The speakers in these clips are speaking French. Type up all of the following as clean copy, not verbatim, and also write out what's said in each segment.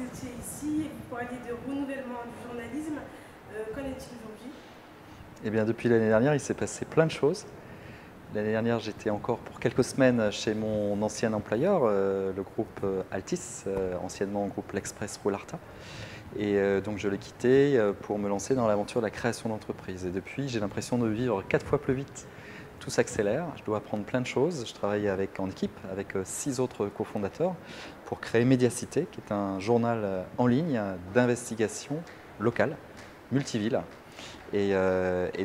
étiez ici et vous parliez de renouvellement du journalisme. Qu'en est-il aujourd'hui? Eh bien, depuis l'année dernière, il s'est passé plein de choses. L'année dernière, j'étais encore pour quelques semaines chez mon ancien employeur, le groupe Altis, anciennement groupe L'Express Roularta. Et donc je l'ai quitté pour me lancer dans l'aventure de la création d'entreprise. Et depuis, j'ai l'impression de vivre 4 fois plus vite. Tout s'accélère, je dois apprendre plein de choses. Je travaille en équipe avec 6 autres cofondateurs pour créer Médiacité, qui est un journal en ligne d'investigation locale, multiville. Et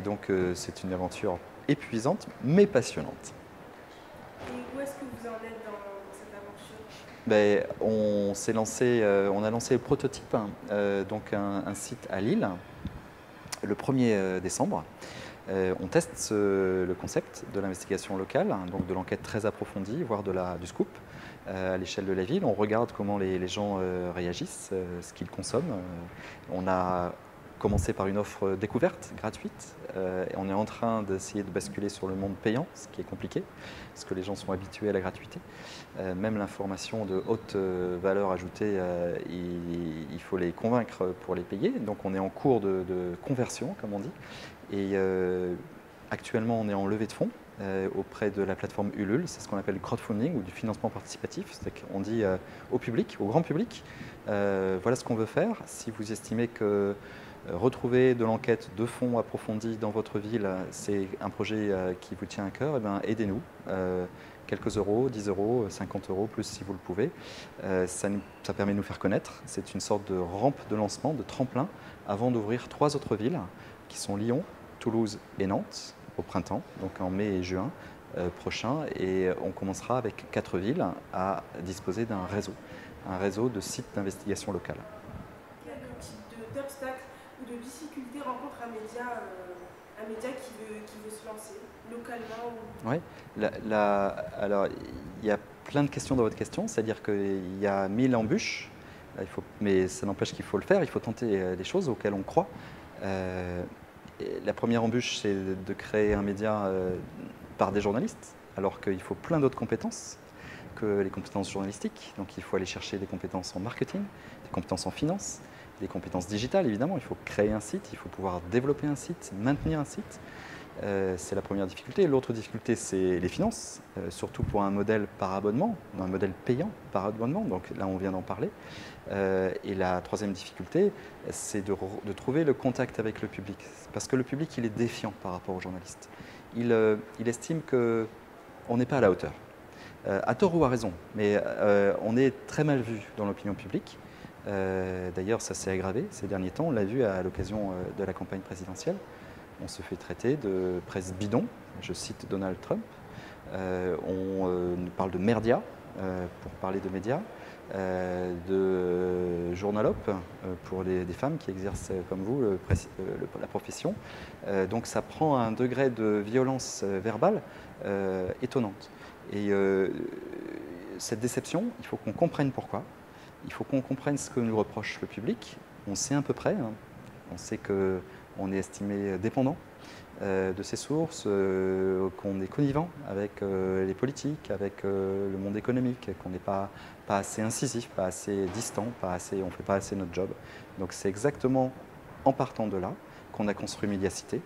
donc c'est une aventure épuisante mais passionnante. Et où est-ce que vous en êtes dans cette aventure? On s'est lancé, on a lancé le prototype, donc un site à Lille, le 1er décembre. On teste le concept de l'investigation locale, donc de l'enquête très approfondie, voire du scoop à l'échelle de la ville. On regarde comment les gens réagissent, ce qu'ils consomment. On a commencé par une offre découverte, gratuite. Et on est en train d'essayer de basculer sur le monde payant, ce qui est compliqué, parce que les gens sont habitués à la gratuité. Même l'information de haute valeur ajoutée, il faut les convaincre pour les payer. Donc on est en cours de conversion, comme on dit. Et actuellement, on est en levée de fonds auprès de la plateforme Ulule. C'est ce qu'on appelle du crowdfunding ou du financement participatif. C'est qu'on dit au public, au grand public, voilà ce qu'on veut faire. Si vous estimez que retrouver de l'enquête de fond approfondie dans votre ville, c'est un projet qui vous tient à cœur, eh aidez-nous. Quelques euros, 10 euros, 50 euros, plus si vous le pouvez. Ça permet de nous faire connaître. C'est une sorte de rampe de lancement, de tremplin, avant d'ouvrir 3 autres villes qui sont Lyon, Toulouse et Nantes au printemps, donc en mai et juin prochain. Et on commencera avec 4 villes à disposer d'un réseau de sites d'investigation locale. Quel type d'obstacles ou de difficultés rencontre un média qui veut se lancer localement ou... Oui, alors il y a plein de questions dans votre question, c'est-à-dire qu'il y a 1000 embûches, mais ça n'empêche qu'il faut le faire, il faut tenter des choses auxquelles on croit. La première embûche, c'est de créer un média par des journalistes, alors qu'il faut plein d'autres compétences que les compétences journalistiques. Donc il faut aller chercher des compétences en marketing, des compétences en finance, des compétences digitales évidemment. Il faut créer un site, il faut pouvoir développer un site, maintenir un site. C'est la première difficulté. L'autre difficulté, c'est les finances, surtout pour un modèle par abonnement, un modèle payant par abonnement. Donc là, on vient d'en parler. Et la troisième difficulté, c'est de trouver le contact avec le public. Parce que le public, il est défiant par rapport aux journalistes. Il estime qu'on n'est pas à la hauteur. À tort ou à raison, mais on est très mal vu dans l'opinion publique. D'ailleurs, ça s'est aggravé ces derniers temps. On l'a vu à l'occasion de la campagne présidentielle. On se fait traiter de presse bidon, je cite Donald Trump. On parle de merdia, pour parler de médias, de journalope, pour des femmes qui exercent comme vous la profession. Donc ça prend un degré de violence verbale étonnante. Et cette déception, il faut qu'on comprenne pourquoi. Il faut qu'on comprenne ce que nous reproche le public. On sait à peu près, hein. On sait qu'on est estimé dépendant de ces sources, qu'on est connivant avec les politiques, avec le monde économique, qu'on n'est pas assez incisif, pas assez distant, on ne fait pas assez notre job. Donc c'est exactement en partant de là qu'on a construit Médiacité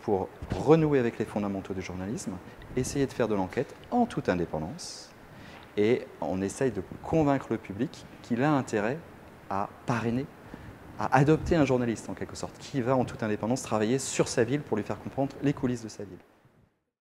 pour renouer avec les fondamentaux du journalisme, essayer de faire de l'enquête en toute indépendance, et on essaye de convaincre le public qu'il a intérêt à parrainer, à adopter un journaliste en quelque sorte, qui va en toute indépendance travailler sur sa ville pour lui faire comprendre les coulisses de sa ville.